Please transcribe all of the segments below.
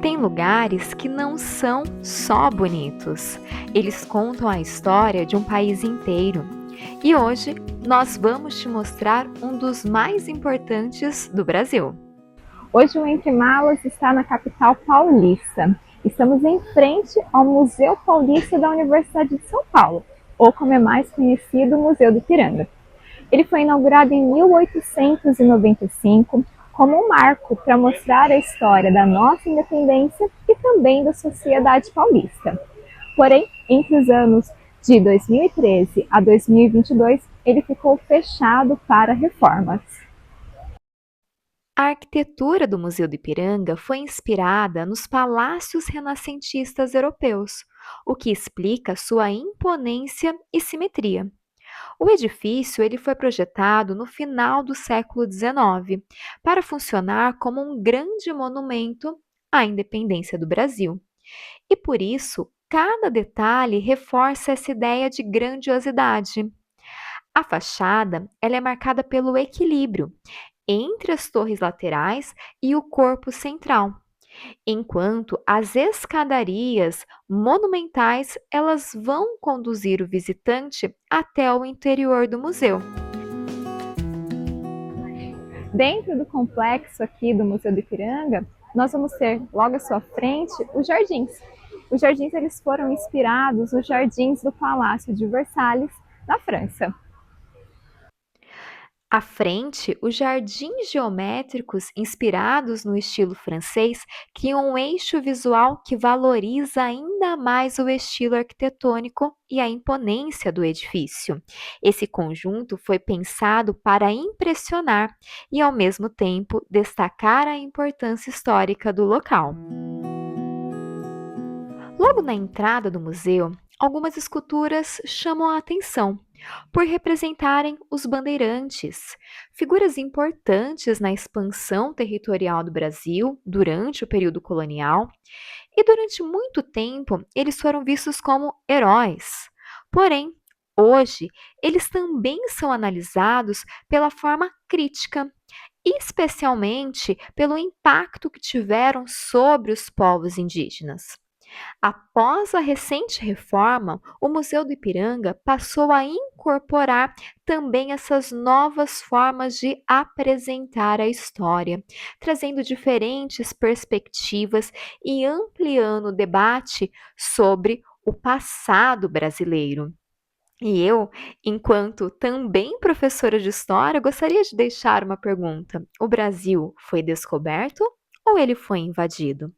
Tem lugares que não são só bonitos, eles contam a história de um país inteiro. E hoje nós vamos te mostrar um dos mais importantes do Brasil. Hoje o Entre Malas está na capital paulista. Estamos em frente ao Museu Paulista da Universidade de São Paulo, ou como é mais conhecido, Museu do Ipiranga. Ele foi inaugurado em 1895 como um marco para mostrar a história da nossa independência e também da sociedade paulista. Porém, entre os anos de 2013 a 2022, ele ficou fechado para reformas. A arquitetura do Museu do Ipiranga foi inspirada nos palácios renascentistas europeus, o que explica sua imponência e simetria. O edifício ele foi projetado no final do século XIX para funcionar como um grande monumento à independência do Brasil. E por isso, cada detalhe reforça essa ideia de grandiosidade. A fachada ela é marcada pelo equilíbrio entre as torres laterais e o corpo central, enquanto as escadarias monumentais elas vão conduzir o visitante até o interior do museu. Dentro do complexo aqui do Museu do Ipiranga, nós vamos ter logo à sua frente os jardins. Os jardins eles foram inspirados nos jardins do Palácio de Versalhes, na França. À frente, os jardins geométricos inspirados no estilo francês criam um eixo visual que valoriza ainda mais o estilo arquitetônico e a imponência do edifício. Esse conjunto foi pensado para impressionar e, ao mesmo tempo, destacar a importância histórica do local. Logo na entrada do museu, algumas esculturas chamam a atenção por representarem os bandeirantes, figuras importantes na expansão territorial do Brasil durante o período colonial, e durante muito tempo eles foram vistos como heróis. Porém, hoje eles também são analisados pela forma crítica, especialmente pelo impacto que tiveram sobre os povos indígenas. Após a recente reforma, o Museu do Ipiranga passou a incorporar também essas novas formas de apresentar a história, trazendo diferentes perspectivas e ampliando o debate sobre o passado brasileiro. E eu, enquanto também professora de história, gostaria de deixar uma pergunta: o Brasil foi descoberto ou ele foi invadido?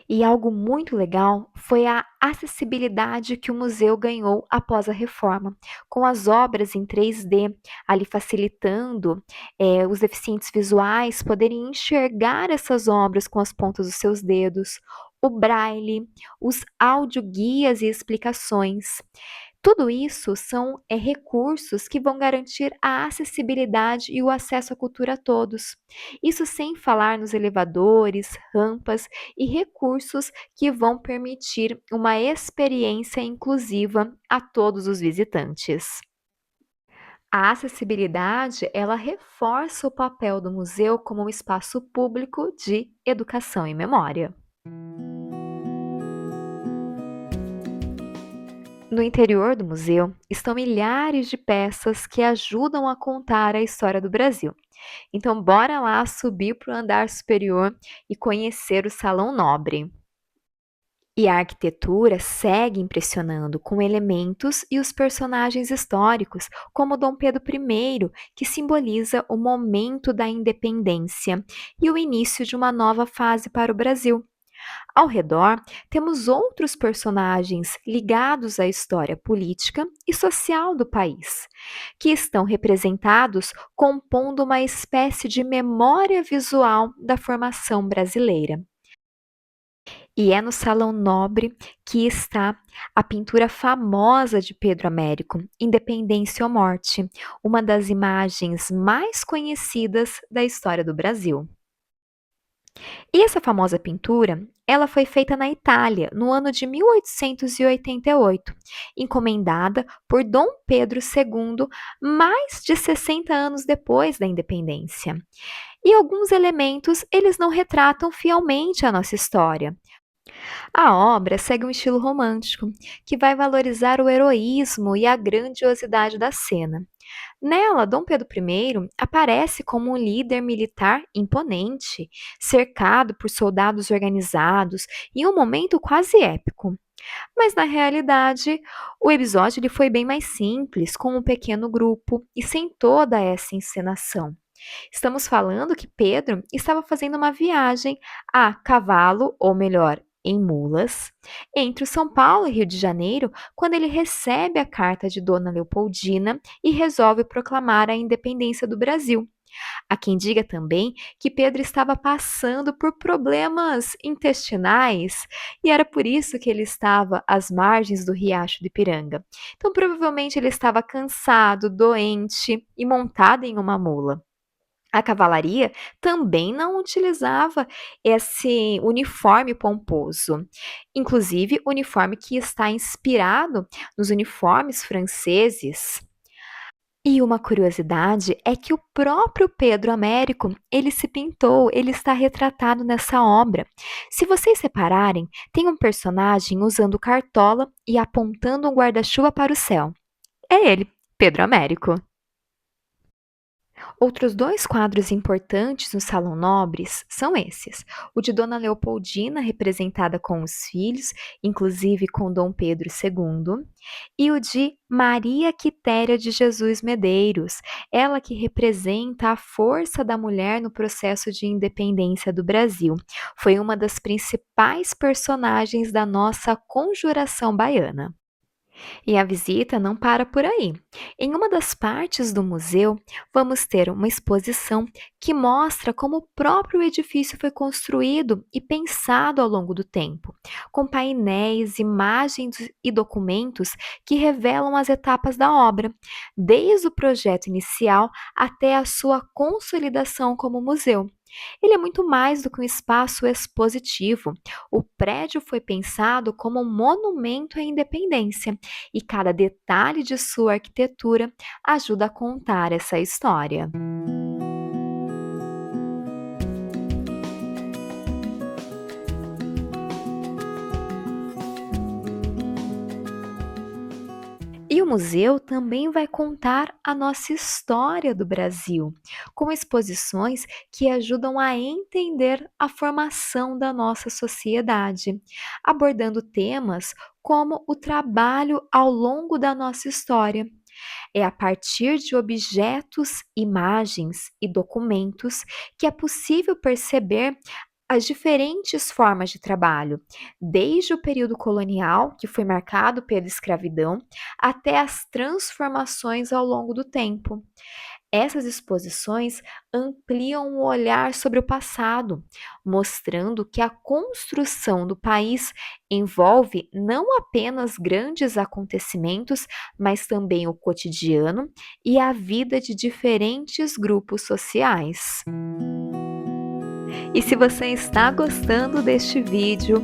E algo muito legal foi a acessibilidade que o museu ganhou após a reforma, com as obras em 3D, ali facilitando os deficientes visuais poderem enxergar essas obras com as pontas dos seus dedos, o braille, os audioguias e explicações. Tudo isso são recursos que vão garantir a acessibilidade e o acesso à cultura a todos. Isso sem falar nos elevadores, rampas e recursos que vão permitir uma experiência inclusiva a todos os visitantes. A acessibilidade, ela reforça o papel do museu como um espaço público de educação e memória. No interior do museu estão milhares de peças que ajudam a contar a história do Brasil. Então, bora lá subir para o andar superior e conhecer o Salão Nobre. E a arquitetura segue impressionando com elementos e os personagens históricos, como Dom Pedro I, que simboliza o momento da independência e o início de uma nova fase para o Brasil. Ao redor, temos outros personagens ligados à história política e social do país, que estão representados compondo uma espécie de memória visual da formação brasileira. E é no Salão Nobre que está a pintura famosa de Pedro Américo, Independência ou Morte, uma das imagens mais conhecidas da história do Brasil. E essa famosa pintura, ela foi feita na Itália no ano de 1888, encomendada por Dom Pedro II, mais de 60 anos depois da independência. E alguns elementos, eles não retratam fielmente a nossa história. A obra segue um estilo romântico, que vai valorizar o heroísmo e a grandiosidade da cena. Nela, Dom Pedro I aparece como um líder militar imponente, cercado por soldados organizados, em um momento quase épico. Mas na realidade, o episódio ele foi bem mais simples, com um pequeno grupo e sem toda essa encenação. Estamos falando que Pedro estava fazendo uma viagem a cavalo, ou melhor, em mulas, entre o São Paulo e Rio de Janeiro, quando ele recebe a carta de Dona Leopoldina e resolve proclamar a independência do Brasil. Há quem diga também que Pedro estava passando por problemas intestinais e era por isso que ele estava às margens do riacho de Ipiranga. Então, provavelmente, ele estava cansado, doente e montado em uma mula. A cavalaria também não utilizava esse uniforme pomposo, inclusive uniforme que está inspirado nos uniformes franceses. E uma curiosidade é que o próprio Pedro Américo, ele se pintou, ele está retratado nessa obra. Se vocês separarem, tem um personagem usando cartola e apontando um guarda-chuva para o céu. É ele, Pedro Américo. Outros dois quadros importantes no Salão Nobres são esses: o de Dona Leopoldina, representada com os filhos, inclusive com Dom Pedro II, e o de Maria Quitéria de Jesus Medeiros, ela que representa a força da mulher no processo de independência do Brasil. Foi uma das principais personagens da nossa conjuração baiana. E a visita não para por aí. Em uma das partes do museu, vamos ter uma exposição que mostra como o próprio edifício foi construído e pensado ao longo do tempo, com painéis, imagens e documentos que revelam as etapas da obra, desde o projeto inicial até a sua consolidação como museu. Ele é muito mais do que um espaço expositivo. O prédio foi pensado como um monumento à independência e cada detalhe de sua arquitetura ajuda a contar essa história. E o museu também vai contar a nossa história do Brasil, com exposições que ajudam a entender a formação da nossa sociedade, abordando temas como o trabalho ao longo da nossa história. É a partir de objetos, imagens e documentos que é possível perceber as diferentes formas de trabalho, desde o período colonial, que foi marcado pela escravidão, até as transformações ao longo do tempo. Essas exposições ampliam o olhar sobre o passado, mostrando que a construção do país envolve não apenas grandes acontecimentos, mas também o cotidiano e a vida de diferentes grupos sociais. E se você está gostando deste vídeo,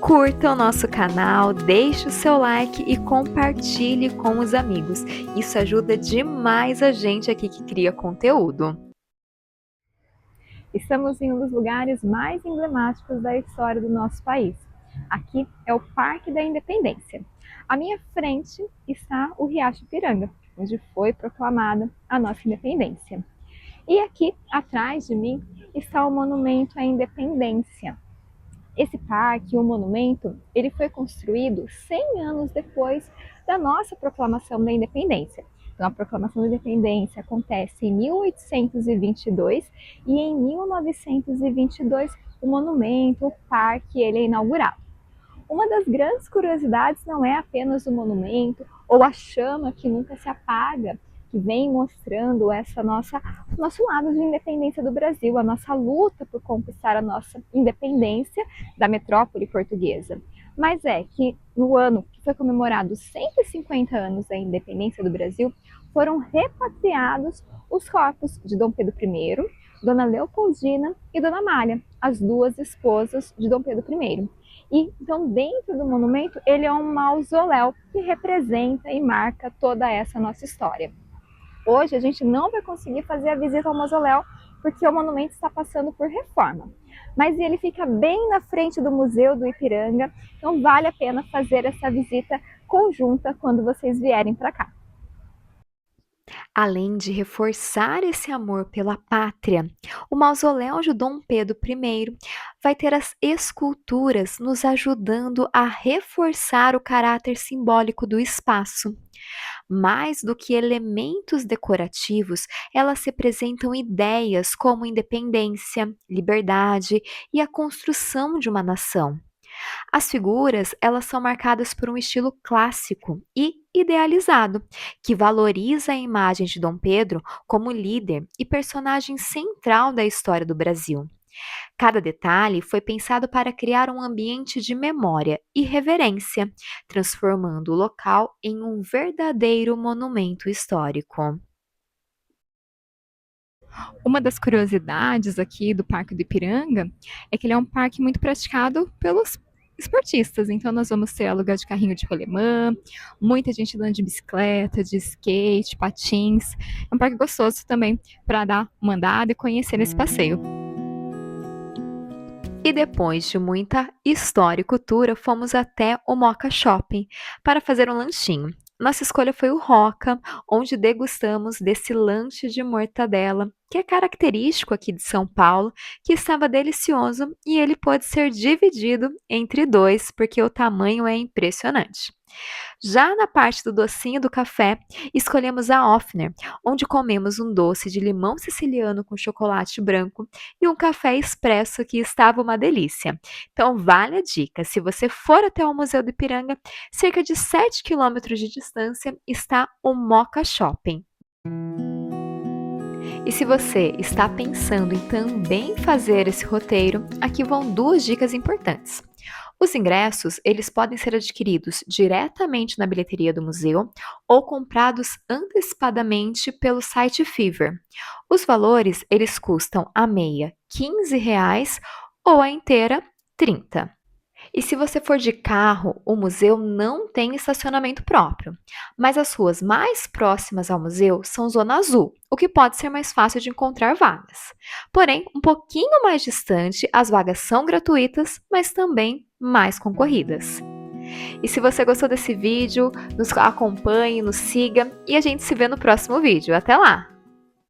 curta o nosso canal, deixe o seu like e compartilhe com os amigos. Isso ajuda demais a gente aqui que cria conteúdo. Estamos em um dos lugares mais emblemáticos da história do nosso país. Aqui é o Parque da Independência. À minha frente está o Riacho Ipiranga, onde foi proclamada a nossa independência. E aqui, atrás de mim, está o Monumento à Independência. Esse parque, o monumento, ele foi construído 100 anos depois da nossa proclamação da independência. Então, a proclamação da independência acontece em 1822 e em 1922 o monumento, o parque, ele é inaugurado. Uma das grandes curiosidades não é apenas o monumento ou a chama que nunca se apaga, que vem mostrando nosso lado de independência do Brasil, a nossa luta por conquistar a nossa independência da metrópole portuguesa. Mas é que no ano que foi comemorado 150 anos da independência do Brasil, foram repatriados os corpos de Dom Pedro I, Dona Leopoldina e Dona Amália, as duas esposas de Dom Pedro I. E então, dentro do monumento, ele é um mausoléu que representa e marca toda essa nossa história. Hoje a gente não vai conseguir fazer a visita ao mausoléu porque o monumento está passando por reforma. Mas ele fica bem na frente do Museu do Ipiranga, então vale a pena fazer essa visita conjunta quando vocês vierem para cá. Além de reforçar esse amor pela pátria, o mausoléu de Dom Pedro I vai ter as esculturas nos ajudando a reforçar o caráter simbólico do espaço. Mais do que elementos decorativos, elas representam ideias como independência, liberdade e a construção de uma nação. As figuras, elas são marcadas por um estilo clássico e idealizado, que valoriza a imagem de Dom Pedro como líder e personagem central da história do Brasil. Cada detalhe foi pensado para criar um ambiente de memória e reverência, transformando o local em um verdadeiro monumento histórico. Uma das curiosidades aqui do Parque do Ipiranga é que ele é um parque muito praticado pelos esportistas. Então, nós vamos ter aluguel de carrinho de rolemã, muita gente andando de bicicleta, de skate, patins. É um parque gostoso também para dar uma andada e conhecer esse passeio. E depois de muita história e cultura, fomos até o Moca Shopping para fazer um lanchinho. Nossa escolha foi o Roca, onde degustamos desse lanche de mortadela, que é característico aqui de São Paulo, que estava delicioso e ele pode ser dividido entre dois, porque o tamanho é impressionante. Já na parte do docinho do café, escolhemos a Offner, onde comemos um doce de limão siciliano com chocolate branco e um café expresso que estava uma delícia. Então, vale a dica: se você for até o Museu do Ipiranga, cerca de 7 quilômetros de distância está o Moca Shopping. E se você está pensando em também fazer esse roteiro, aqui vão duas dicas importantes. Os ingressos, eles podem ser adquiridos diretamente na bilheteria do museu ou comprados antecipadamente pelo site Fever. Os valores, eles custam a meia R$ 15 ou a inteira R$ 30. E se você for de carro, o museu não tem estacionamento próprio, mas as ruas mais próximas ao museu são zona azul, o que pode ser mais fácil de encontrar vagas. Porém, um pouquinho mais distante, as vagas são gratuitas, mas também mais concorridas. E se você gostou desse vídeo, nos acompanhe, nos siga e a gente se vê no próximo vídeo. Até lá!